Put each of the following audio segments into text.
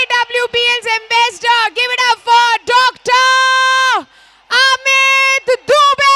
KWPL's ambassador. Give it up for Dr. Amit Dubey.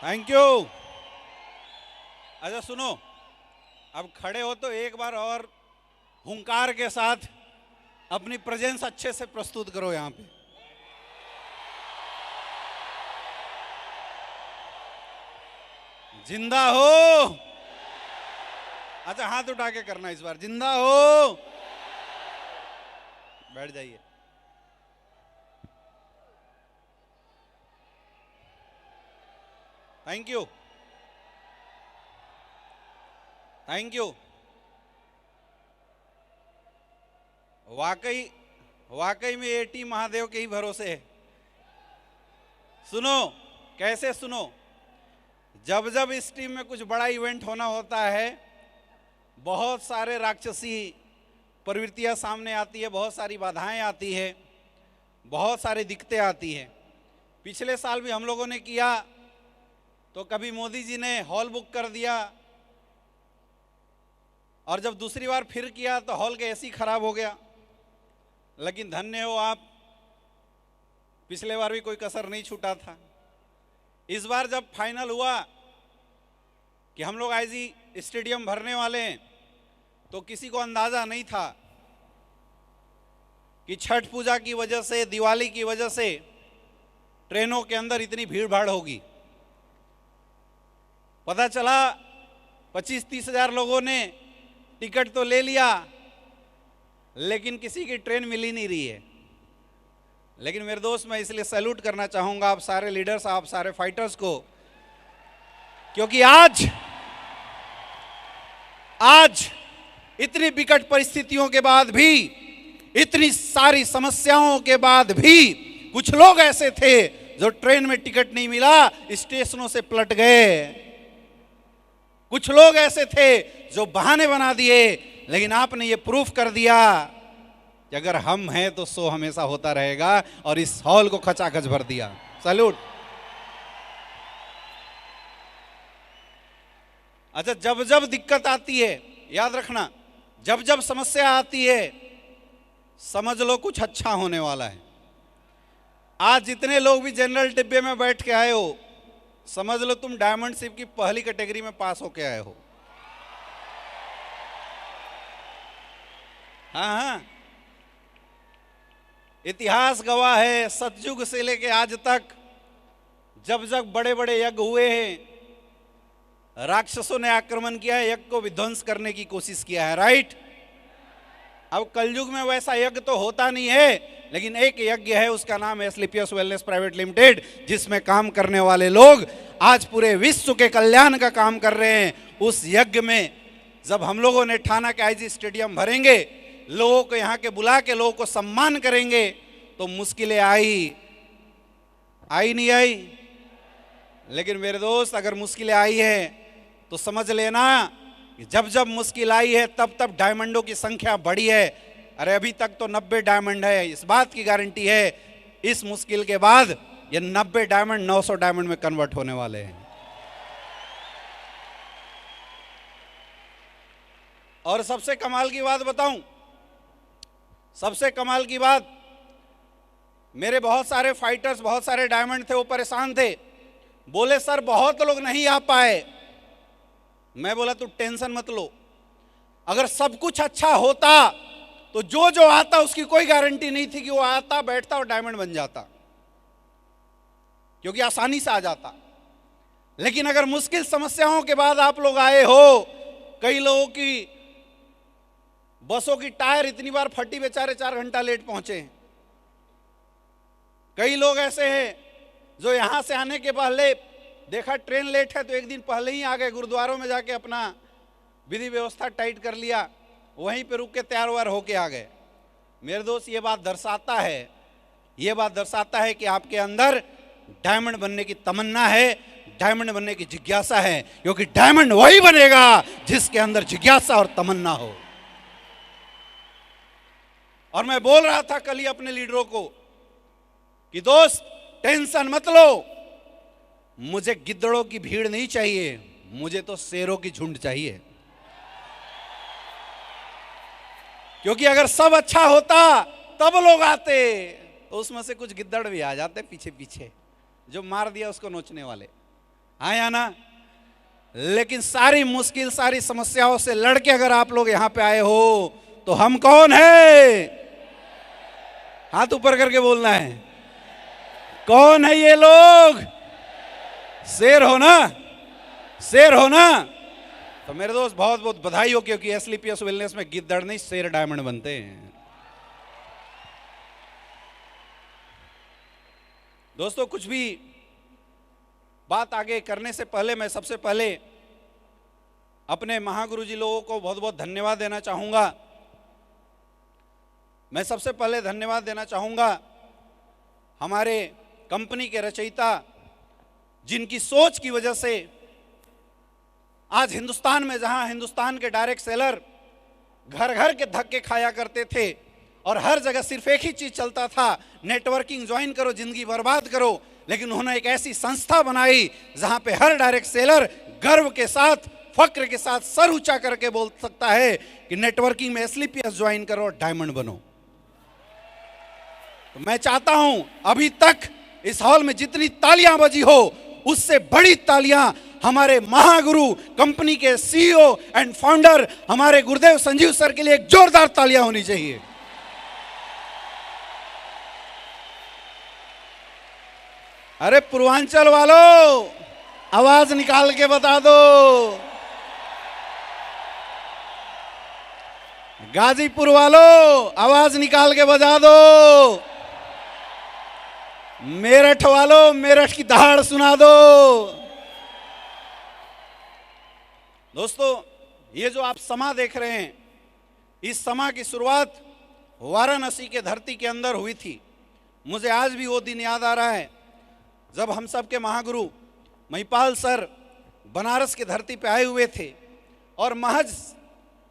Thank you. अच्छा सुनो, अब खड़े हो तो एक बार और हुंकार के साथ अपनी प्रेजेंस अच्छे से प्रस्तुत करो यहाँ पे। जिंदा हो। अच्छा हाथ उठा के करना इस बार, जिंदा हो। बैठ जाइए। Thank you, thank you. वाकई में ये टीम महादेव के ही भरोसे है। सुनो, कैसे सुनो, जब जब इस टीम में कुछ बड़ा इवेंट होना होता है, बहुत सारे राक्षसी प्रवृत्तियां सामने आती है, बहुत सारी बाधाएं आती है, बहुत सारी दिक्कतें आती है। पिछले साल भी हम लोगों ने किया तो कभी मोदी जी ने हॉल बुक कर दिया, और जब दूसरी बार फिर किया तो हॉल के एसी खराब हो गया। लेकिन धन्य हो आप, पिछले बार भी कोई कसर नहीं छूटा था। इस बार जब फाइनल हुआ कि हम लोग आईजी स्टेडियम भरने वाले हैं, तो किसी को अंदाजा नहीं था कि छठ पूजा की वजह से, दिवाली की वजह से ट्रेनों के अंदर इतनी भीड़ भाड़ होगी। पता चला 25-30 हजार लोगों ने टिकट तो ले लिया, लेकिन किसी की ट्रेन मिल ही नहीं रही है। लेकिन मेरे दोस्त, मैं इसलिए सैल्यूट करना चाहूंगा आप सारे लीडर्स, आप सारे फाइटर्स को, क्योंकि आज इतनी विकट परिस्थितियों के बाद भी, इतनी सारी समस्याओं के बाद भी कुछ लोग ऐसे थे जो ट्रेन में टिकट नहीं मिला, स्टेशनों से पलट गए। कुछ लोग ऐसे थे जो बहाने बना दिए, लेकिन आपने ये प्रूफ कर दिया कि अगर हम हैं तो सो हमेशा होता रहेगा, और इस हॉल को खचाखच भर दिया। सैल्यूट। अच्छा, जब जब दिक्कत आती है, याद रखना, जब जब समस्या आती है, समझ लो कुछ अच्छा होने वाला है। आज जितने लोग भी जनरल डिब्बे में बैठ के आए हो, समझ लो तुम डायमंड शिप की पहली कैटेगरी में पास होके आए हो। हाँ, इतिहास गवाह है, सतयुग से लेके आज तक जब जब बड़े बड़े यज्ञ हुए हैं, राक्षसों ने आक्रमण किया है, यज्ञ को विध्वंस करने की कोशिश किया है। राइट। अब कलयुग में वैसा यज्ञ तो होता नहीं है, लेकिन एक यज्ञ है, उसका नाम है एस्क्लेपियस वेलनेस प्राइवेट लिमिटेड, जिसमें काम करने वाले लोग आज पूरे विश्व के कल्याण का काम कर रहे हैं। उस यज्ञ में जब हम लोगों ने ठाना के आईजी स्टेडियम भरेंगे, लोगों को यहाँ के बुला के लोगों को सम्मान करेंगे, तो मुश्किलें आई नहीं आई। लेकिन मेरे दोस्त, अगर मुश्किलें आई है तो समझ लेना कि जब जब मुश्किल आई है तब तब डायमंडों की संख्या बढ़ी है। अरे अभी तक तो 90 डायमंड है, इस बात की गारंटी है इस मुश्किल के बाद ये 90 डायमंड 900 डायमंड में कन्वर्ट होने वाले हैं। और सबसे कमाल की बात बताऊं, सबसे कमाल की बात, मेरे बहुत सारे फाइटर्स, बहुत सारे डायमंड थे, वो परेशान थे, बोले सर बहुत लोग नहीं आ पाए। मैं बोला तू टेंशन मत लो, अगर सब कुछ अच्छा होता तो जो जो आता उसकी कोई गारंटी नहीं थी कि वो आता, बैठता और डायमंड बन जाता, क्योंकि आसानी से आ जाता। लेकिन अगर मुश्किल समस्याओं के बाद आप लोग आए हो, कई लोगों की बसों की टायर इतनी बार फटी, बेचारे 4 घंटा लेट पहुंचे हैं। कई लोग ऐसे हैं जो यहां से आने के पहले देखा ट्रेन लेट है तो एक दिन पहले ही आ गए, गुरुद्वारों में जाके अपना विधि व्यवस्था टाइट कर लिया, वहीं पे रुक के तैयार वार होके आ गए। मेरे दोस्त, ये बात दर्शाता है कि आपके अंदर डायमंड बनने की तमन्ना है, डायमंड बनने की जिज्ञासा है, क्योंकि डायमंड वही बनेगा जिसके अंदर जिज्ञासा और तमन्ना हो। और मैं बोल रहा था कल ही अपने लीडरों को कि दोस्त टेंशन मत लो, मुझे गिद्दड़ों की भीड़ नहीं चाहिए, मुझे तो शेरों की झुंड चाहिए। क्योंकि अगर सब अच्छा होता तब लोग आते, तो उसमें से कुछ गिद्दड़ भी आ जाते पीछे पीछे, जो मार दिया उसको नोचने वाले, हाँ या ना। लेकिन सारी मुश्किल, सारी समस्याओं से लड़के अगर आप लोग यहां पे आए हो तो हम कौन है? हाथ ऊपर करके बोलना है, कौन है ये लोग? शेर हो ना, शेर हो ना। तो मेरे दोस्त बहुत बहुत बधाई हो, क्योंकि एसलीपीएस वेलनेस में गिद्दड़ नहीं शेर डायमंड बनते हैं। दोस्तों, कुछ भी बात आगे करने से पहले मैं सबसे पहले अपने महागुरु जी लोगों को बहुत बहुत धन्यवाद देना चाहूंगा। मैं सबसे पहले धन्यवाद देना चाहूंगा हमारे कंपनी के रचयिता, जिनकी सोच की वजह से आज हिंदुस्तान में, जहां हिंदुस्तान के डायरेक्ट सेलर घर घर के धक्के खाया करते थे और हर जगह सिर्फ एक ही चीज चलता था, नेटवर्किंग ज्वाइन करो जिंदगी बर्बाद करो, लेकिन उन्होंने एक ऐसी संस्था बनाई जहां पे हर डायरेक्ट सेलर गर्व के साथ, फक्र के साथ सर ऊंचा करके बोल सकता है कि नेटवर्किंग में एसलीपीएस ज्वाइन करो और डायमंड बनो। तो मैं चाहता हूं अभी तक इस हॉल में जितनी तालियां बजी हो, उससे बड़ी तालियां हमारे महागुरु, कंपनी के सीईओ एंड फाउंडर हमारे गुरुदेव संजीव सर के लिए एक जोरदार तालियां होनी चाहिए। अरे पूर्वांचल वालों, आवाज निकाल के बता दो। गाजीपुर वालों, आवाज निकाल के बजा दो। मेरठ वालों, मेरठ की दहाड़ सुना दो। दोस्तों, ये जो आप समा देख रहे हैं, इस समा की शुरुआत वाराणसी के धरती के अंदर हुई थी। मुझे आज भी वो दिन याद आ रहा है जब हम सब के महागुरु महिपाल सर बनारस की धरती पे आए हुए थे और महज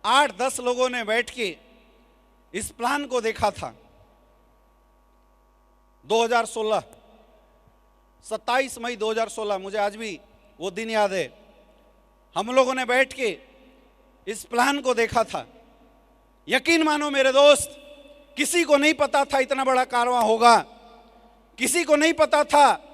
8-10 लोगों ने बैठ के इस प्लान को देखा था। 2016, 27 मई 2016, मुझे आज भी वो दिन याद है। हम लोगों ने बैठ के इस प्लान को देखा था। यकीन मानो मेरे दोस्त, किसी को नहीं पता था इतना बड़ा कारवां होगा, किसी को नहीं पता था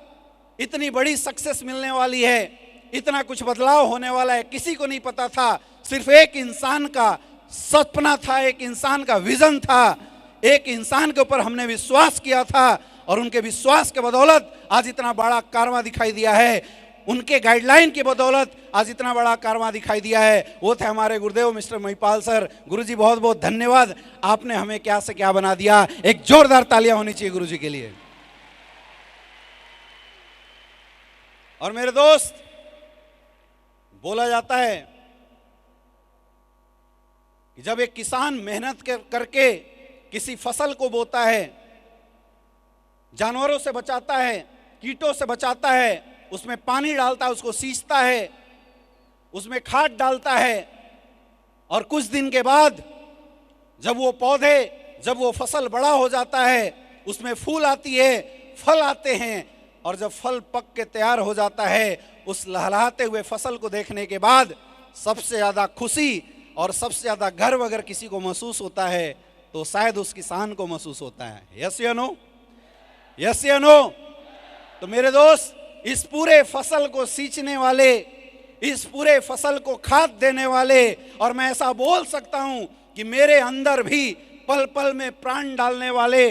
इतनी बड़ी सक्सेस मिलने वाली है, इतना कुछ बदलाव होने वाला है, किसी को नहीं पता था। सिर्फ एक इंसान का सपना था, एक इंसान का विजन था, एक इंसान के ऊपर हमने विश्वास किया था और उनके विश्वास के बदौलत आज इतना बड़ा कारवां दिखाई दिया है। उनके गाइडलाइन की बदौलत आज इतना बड़ा कारवां दिखाई दिया है। वो थे हमारे गुरुदेव मिस्टर महिपाल सर। गुरुजी बहुत बहुत धन्यवाद, आपने हमें क्या से क्या बना दिया। एक जोरदार तालियां होनी चाहिए गुरुजी के लिए। और मेरे दोस्त, बोला जाता है कि जब एक किसान मेहनत करके किसी फसल को बोता है, जानवरों से बचाता है, कीटों से बचाता है, उसमें पानी डालता है, उसको सींचता है, उसमें खाद डालता है, और कुछ दिन के बाद जब वो पौधे, जब वो फसल बड़ा हो जाता है, उसमें फूल आती है, फल आते हैं, और जब फल पक के तैयार हो जाता है, उस लहलहाते हुए फसल को देखने के बाद सबसे ज़्यादा खुशी और सबसे ज्यादा गर्व अगर किसी को महसूस होता है तो शायद उस किसान को महसूस होता है। यस या नो? यस या नो? तो मेरे दोस्त, इस पूरे फसल को सींचने वाले, इस पूरे फसल को खाद देने वाले, और मैं ऐसा बोल सकता हूं कि मेरे अंदर भी पल पल में प्राण डालने वाले,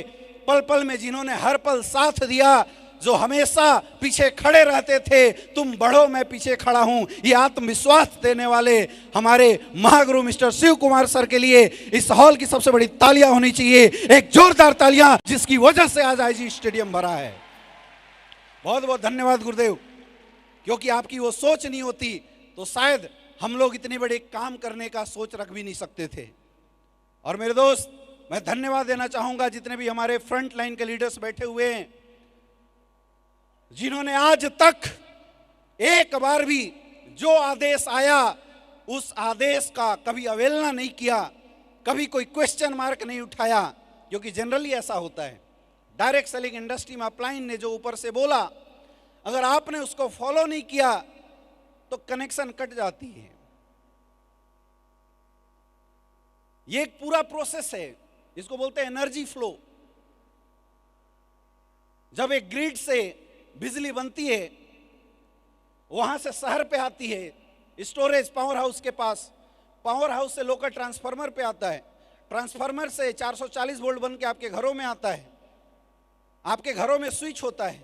पल पल में जिन्होंने हर पल साथ दिया, जो हमेशा पीछे खड़े रहते थे, तुम बढ़ो मैं पीछे खड़ा हूं, ये आत्मविश्वास देने वाले हमारे महागुरु मिस्टर शिव कुमार सर के लिए इस हॉल की सबसे बड़ी तालियां होनी चाहिए, एक जोरदार तालियां, जिसकी वजह से आज आईजी स्टेडियम भरा है। बहुत बहुत धन्यवाद गुरुदेव, क्योंकि आपकी वो सोच नहीं होती तो शायद हम लोग इतने बड़े काम करने का सोच रख भी नहीं सकते थे। और मेरे दोस्त, मैं धन्यवाद देना चाहूंगा जितने भी हमारे फ्रंट लाइन के लीडर्स बैठे हुए हैं, जिन्होंने आज तक एक बार भी जो आदेश आया उस आदेश का कभी अवहेलना नहीं किया, कभी कोई क्वेश्चन मार्क नहीं उठाया, क्योंकि जनरली ऐसा होता है। डायरेक्ट सेलिंग इंडस्ट्री में अपलाइन ने जो ऊपर से बोला, अगर आपने उसको फॉलो नहीं किया तो कनेक्शन कट जाती है। ये एक पूरा प्रोसेस है, इसको बोलते हैं एनर्जी फ्लो। जब एक ग्रिड से बिजली बनती है, वहां से शहर पे आती है, स्टोरेज पावर हाउस के पास, पावर हाउस से लोकल ट्रांसफार्मर पे आता है, ट्रांसफार्मर से 440 वोल्ट बन के आपके घरों में आता है, आपके घरों में स्विच होता है,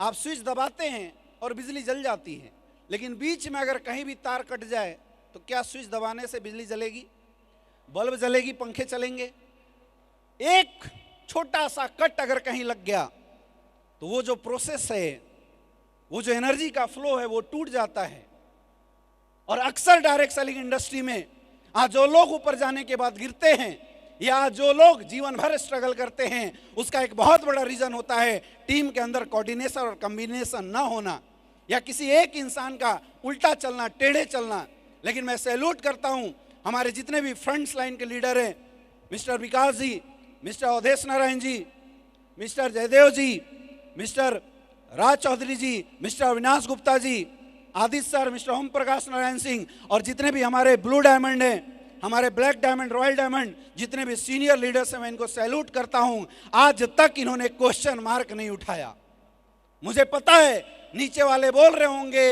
आप स्विच दबाते हैं और बिजली जल जाती है। लेकिन बीच में अगर कहीं भी तार कट जाए तो क्या स्विच दबाने से बिजली जलेगी? बल्ब जलेगी? पंखे चलेंगे? एक छोटा सा कट अगर कहीं लग गया तो वो जो प्रोसेस है, वो जो एनर्जी का फ्लो है, वो टूट जाता है। और अक्सर डायरेक्ट सेलिंग इंडस्ट्री में आज जो लोग ऊपर जाने के बाद गिरते हैं, या जो लोग जीवन भर स्ट्रगल करते हैं, उसका एक बहुत बड़ा रीजन होता है टीम के अंदर कोऑर्डिनेशन और कॉम्बिनेशन ना होना, या किसी एक इंसान का उल्टा चलना, टेढ़े चलना। लेकिन मैं सैल्यूट करता हूं हमारे जितने भी फ्रंट लाइन के लीडर हैं, मिस्टर विकास जी, मिस्टर अवधेश नारायण जी, मिस्टर जयदेव जी, मिस्टर राज चौधरी जी, mister Avinash Gupta ji, Aditya sir, mister Om Prakash Narayan Singh, और जितने भी हमारे ब्लू डायमंड हैं, हमारे ब्लैक डायमंड, रॉयल डायमंड, जितने भी सीनियर लीडर्स हैं, मैं इनको सैल्यूट करता हूं। आज तक इन्होंने क्वेश्चन मार्क नहीं उठाया। मुझे पता है नीचे वाले बोल रहे होंगे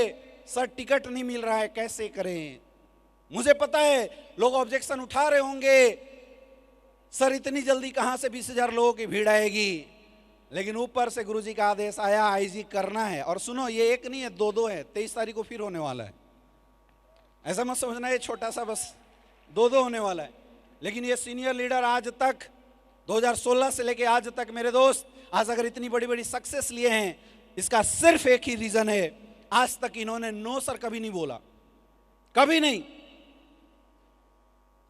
सर टिकट नहीं मिल रहा है, कैसे करें। मुझे पता है लोग ऑब्जेक्शन उठा रहे होंगे, सर इतनी जल्दी कहां से 20,000 लोगों की भीड़ आएगी। लेकिन ऊपर से गुरुजी का आदेश आया, आईजी करना है। और सुनो, ये एक नहीं है, दो है। 23 तारीख को फिर होने वाला है। ऐसा मत समझना ये छोटा सा बस 2 होने वाला है। लेकिन ये सीनियर लीडर आज तक 2016 से लेके आज तक, मेरे दोस्त, आज अगर इतनी बड़ी बड़ी सक्सेस लिए हैं, इसका सिर्फ एक ही रीजन है, आज तक इन्होंने नो सर कभी नहीं बोला, कभी नहीं।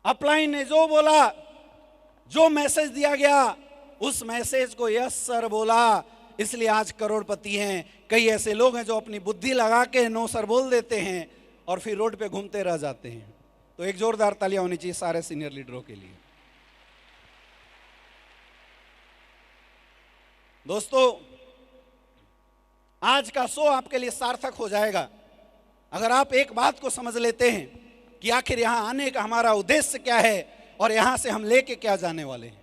अपलाइन ने जो बोला, जो मैसेज दिया गया, उस मैसेज को यस सर बोला, इसलिए आज करोड़पति हैं। कई ऐसे लोग हैं जो अपनी बुद्धि लगा के नो सर बोल देते हैं और फिर रोड पे घूमते रह जाते हैं। तो एक जोरदार तालियां होनी चाहिए सारे सीनियर लीडरों के लिए। दोस्तों, आज का शो आपके लिए सार्थक हो जाएगा अगर आप एक बात को समझ लेते हैं कि आखिर यहां आने का हमारा उद्देश्य क्या है और यहां से हम लेके क्या जाने वाले हैं।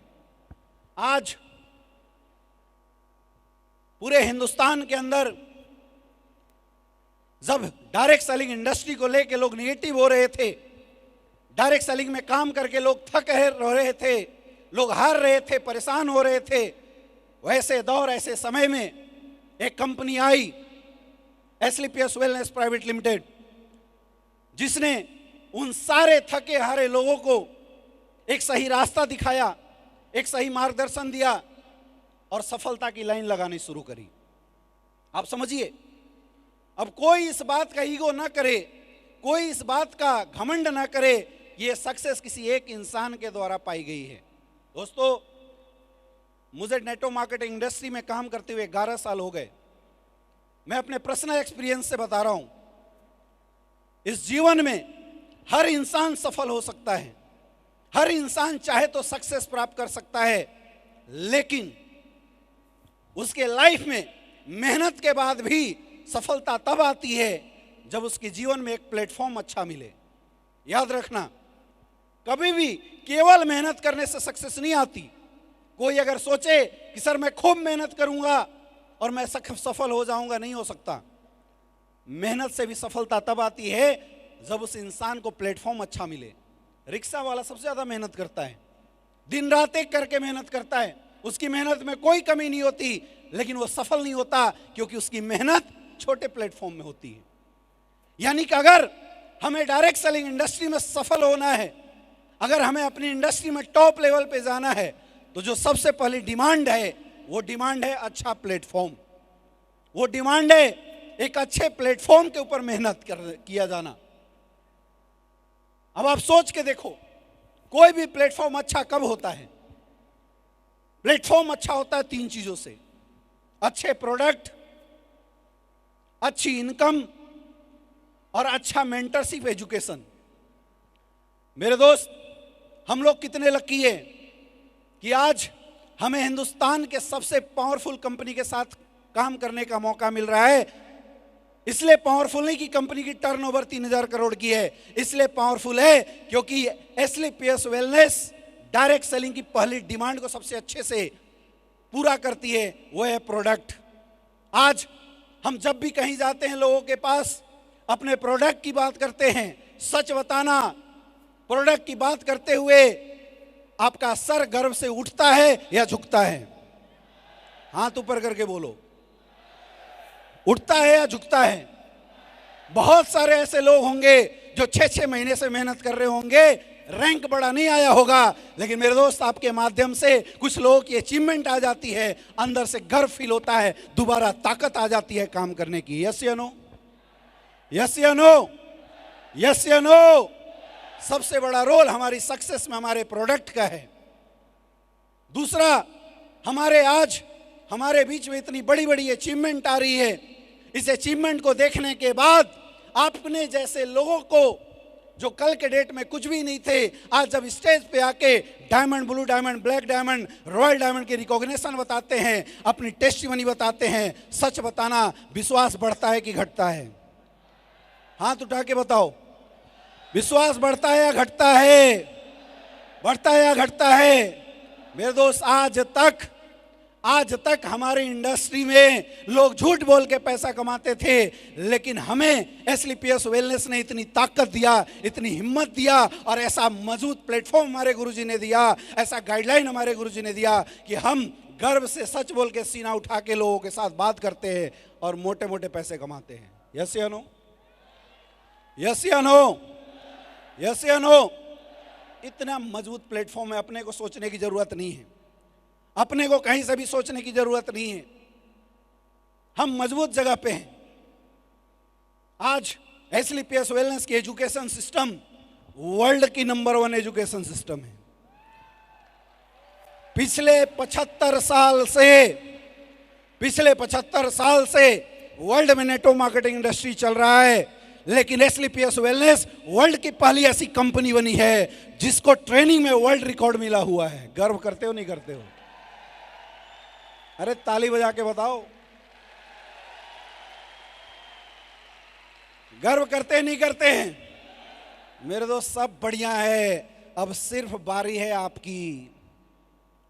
आज पूरे हिंदुस्तान के अंदर जब डायरेक्ट सेलिंग इंडस्ट्री को लेके लोग नेगेटिव हो रहे थे, डायरेक्ट सेलिंग में काम करके लोग थक रहे थे, लोग हार रहे थे, परेशान हो रहे थे, वैसे दौर, ऐसे समय में एक कंपनी आई, एसलीपीएस वेलनेस प्राइवेट लिमिटेड, जिसने उन सारे थके हारे लोगों को एक सही रास्ता दिखाया, एक सही मार्गदर्शन दिया और सफलता की लाइन लगानी शुरू करी। आप समझिए, अब कोई इस बात का ईगो ना करे, कोई इस बात का घमंड ना करे, ये सक्सेस किसी एक इंसान के द्वारा पाई गई है। दोस्तों, मुझे नेटवर्क मार्केटिंग इंडस्ट्री में काम करते हुए 11 साल हो गए। मैं अपने पर्सनल एक्सपीरियंस से बता रहा हूं, इस जीवन में हर इंसान सफल हो सकता है, हर इंसान चाहे तो सक्सेस प्राप्त कर सकता है, लेकिन उसके लाइफ में मेहनत के बाद भी सफलता तब आती है जब उसके जीवन में एक प्लेटफॉर्म अच्छा मिले। याद रखना, कभी भी केवल मेहनत करने से सक्सेस नहीं आती। कोई अगर सोचे कि सर मैं खूब मेहनत करूंगा और मैं सफल हो जाऊंगा, नहीं हो सकता। मेहनत से भी सफलता तब आती है जब उस इंसान को प्लेटफॉर्म अच्छा मिले। रिक्शा वाला सबसे ज्यादा मेहनत करता है, दिन रात एक करके मेहनत करता है, उसकी मेहनत में कोई कमी नहीं होती, लेकिन वो सफल नहीं होता क्योंकि उसकी मेहनत छोटे प्लेटफॉर्म में होती है। यानी कि अगर हमें डायरेक्ट सेलिंग इंडस्ट्री में सफल होना है, अगर हमें अपनी इंडस्ट्री में टॉप लेवल पे जाना है, तो जो सबसे पहली डिमांड है वो डिमांड है अच्छा प्लेटफॉर्म। वो डिमांड है एक अच्छे प्लेटफॉर्म के ऊपर मेहनत किया जाना। अब आप सोच के देखो, कोई भी प्लेटफॉर्म अच्छा कब होता है? प्लेटफॉर्म अच्छा होता है तीन चीजों से: अच्छे प्रोडक्ट, अच्छी इनकम और अच्छा मेंटरशिप एजुकेशन। मेरे दोस्त, हम लोग कितने लकी हैं कि आज हमें हिंदुस्तान के सबसे पावरफुल कंपनी के साथ काम करने का मौका मिल रहा है। इसलिए पावरफुल नहीं कि कंपनी की टर्नओवर 3000 करोड़ की है, इसलिए पावरफुल है क्योंकि एसलीपीएस वेलनेस डायरेक्ट सेलिंग की पहली डिमांड को सबसे अच्छे से पूरा करती है, वो है प्रोडक्ट। आज हम जब भी कहीं जाते हैं, लोगों के पास अपने प्रोडक्ट की बात करते हैं। सच बताना, प्रोडक्ट की बात करते हुए आपका सर गर्व से उठता है या झुकता है? हाथ ऊपर करके बोलो, उठता है या झुकता है? बहुत सारे ऐसे लोग होंगे जो 6-6 महीने से मेहनत कर रहे होंगे, रैंक बड़ा नहीं आया होगा, लेकिन मेरे दोस्त आपके माध्यम से कुछ लोगों की अचीवमेंट आ जाती है, अंदर से गर्व फील होता है, दोबारा ताकत आ जाती है काम करने की। यस या नो? यस या नो? यस या नो? सबसे बड़ा रोल हमारी सक्सेस में हमारे प्रोडक्ट का है। दूसरा, हमारे बीच में इतनी बड़ी बड़ी अचीवमेंट आ रही है, इस अचीवमेंट को देखने के बाद आपने जैसे लोगों को जो कल के डेट में कुछ भी नहीं थे, आज जब स्टेज पे आके diamond, blue diamond, black diamond, royal diamond की रिकॉग्निशन बताते हैं, अपनी टेस्टिमनी बताते हैं, सच बताना, विश्वास बढ़ता है कि घटता है? हाथ उठा के बताओ, विश्वास बढ़ता है या घटता है? बढ़ता है या घटता है? मेरे दोस्त, आज तक हमारी इंडस्ट्री में लोग झूठ बोल के पैसा कमाते थे, लेकिन हमें एसलीपीएस वेलनेस ने इतनी ताकत दिया, इतनी हिम्मत दिया और ऐसा मजबूत प्लेटफॉर्म हमारे गुरुजी ने दिया, ऐसा गाइडलाइन हमारे गुरुजी ने दिया कि हम गर्व से सच बोल के सीना उठा के लोगों के साथ बात करते हैं और मोटे मोटे पैसे कमाते हैं। यस या नो? यस या नो? यस या नो? इतना मजबूत प्लेटफॉर्म है, अपने को सोचने की जरूरत नहीं है, अपने को कहीं से भी सोचने की जरूरत नहीं है, हम मजबूत जगह पे हैं। आज एसलीपीएस वेलनेस की एजुकेशन सिस्टम वर्ल्ड की नंबर 1 एजुकेशन सिस्टम है। पिछले 75 साल से वर्ल्ड में नेटवर्क मार्केटिंग इंडस्ट्री चल रहा है, लेकिन एसलीपीएस वेलनेस वर्ल्ड की पहली ऐसी कंपनी बनी है जिसको ट्रेनिंग में वर्ल्ड रिकॉर्ड मिला हुआ है। गर्व करते हो नहीं करते हो? अरे ताली बजा के बताओ, गर्व करते नहीं करते हैं? मेरे दोस्त, सब बढ़िया है, अब सिर्फ बारी है आपकी।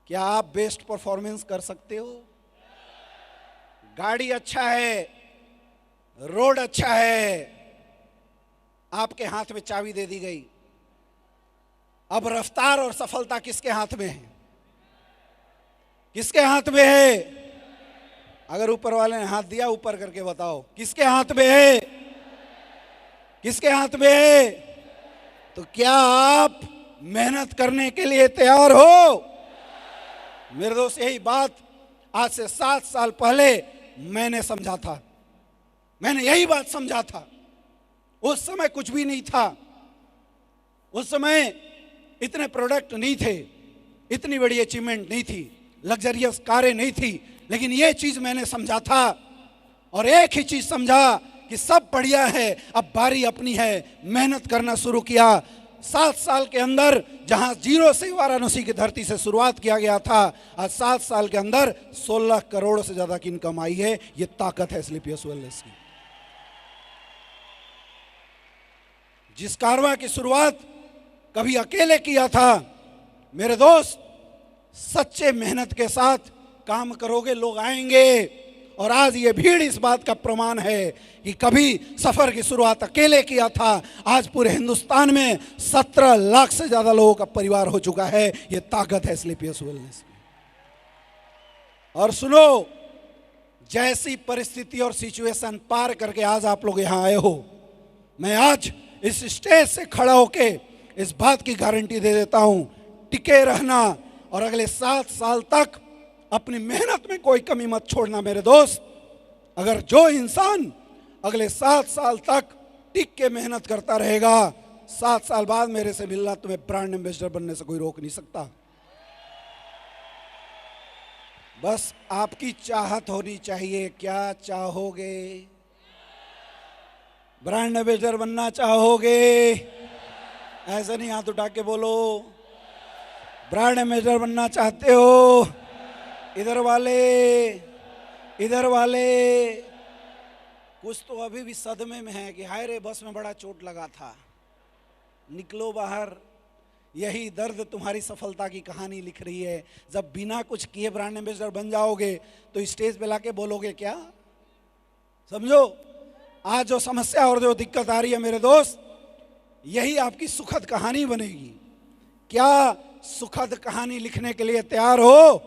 क्या आप बेस्ट परफॉर्मेंस कर सकते हो? गाड़ी अच्छा है, रोड अच्छा है, आपके हाथ में चाबी दे दी गई, अब रफ्तार और सफलता किसके हाथ में है? किसके हाथ में है? अगर ऊपर वाले ने हाथ दिया, ऊपर करके बताओ, किसके हाथ में है? किसके हाथ में है? तो क्या आप मेहनत करने के लिए तैयार हो? मेरे दोस्त, यही बात आज से 7 साल पहले मैंने समझा था, मैंने यही बात समझा था। उस समय कुछ भी नहीं था, उस समय इतने प्रोडक्ट नहीं थे, इतनी बड़ी अचीवमेंट नहीं थी, लग्जरियस कारें नहीं थी, लेकिन ये चीज मैंने समझा था और एक ही चीज समझा कि सब बढ़िया है, अब बारी अपनी है। मेहनत करना शुरू किया। 7 साल के अंदर जहां 0 से वाराणसी की धरती से शुरुआत किया गया था, आज 7 साल के अंदर 16 करोड़ से ज्यादा की इनकम आई है। ये ताकत है एसलीपीएस वेलनेस की। जिस कारवां की शुरुआत कभी अकेले किया था। मेरे दोस्त, सच्चे मेहनत के साथ काम करोगे, लोग आएंगे। और आज ये भीड़ इस बात का प्रमाण है कि कभी सफर की शुरुआत अकेले किया था, आज पूरे हिंदुस्तान में 17 लाख से ज्यादा लोगों का परिवार हो चुका है। ये ताकत है स्लीपियस वेलनेस में। और सुनो, जैसी परिस्थिति और सिचुएशन पार करके आज आप लोग यहां आए हो, मैं आज इस स्टेज से खड़ा होके इस बात की गारंटी दे देता हूं, टिके रहना और अगले 7 साल तक अपनी मेहनत में कोई कमी मत छोड़ना। मेरे दोस्त, अगर जो इंसान अगले 7 साल तक टिक के मेहनत करता रहेगा, 7 साल बाद मेरे से मिलना तुम्हें ब्रांड एम्बेसडर बनने से कोई रोक नहीं सकता। बस आपकी चाहत होनी चाहिए। क्या चाहोगे? ब्रांड एम्बेसडर बनना चाहोगे? ऐसा नहीं हाथ उठा के बोलो। ब्रांड एम्बेसडर बनना चाहते हो? इधर वाले कुछ तो अभी भी सदमे में है कि हाय रे, बस में बड़ा चोट लगा था। निकलो बाहर। यही दर्द तुम्हारी सफलता की कहानी लिख रही है। जब बिना कुछ किए ब्रांड एम्बेसडर बन जाओगे तो स्टेज पे लाके बोलोगे क्या? समझो, आज जो समस्या और जो दिक्कत आ रही है मेरे दोस्त, यही आपकी सुखद कहानी बनेगी। क्या सुखद कहानी लिखने के लिए तैयार हो?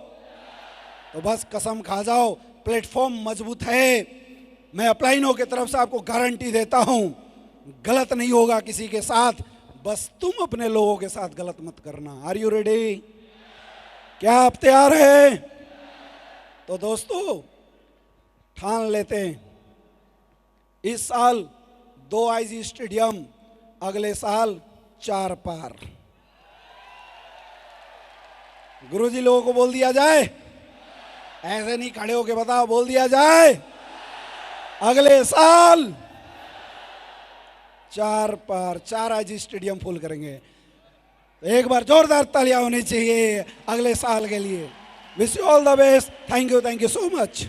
तो बस कसम खा जाओ, प्लेटफॉर्म मजबूत है। मैं अपलाइनों की तरफ से आपको गारंटी देता हूं, गलत नहीं होगा किसी के साथ। बस तुम अपने लोगों के साथ गलत मत करना। Are you ready? क्या आप तैयार हैं? तो दोस्तों, ठान लेते हैं, इस साल 2 आईजी स्टेडियम, अगले साल 4 पार। गुरुजी लोगों को बोल दिया जाए, ऐसे नहीं खड़े होके बताओ, बोल दिया जाए, अगले साल 4 पार, 4 आईजी स्टेडियम फुल करेंगे। एक बार जोरदार तालियां होनी चाहिए अगले साल के लिए। Wish you all the best. Thank you so much.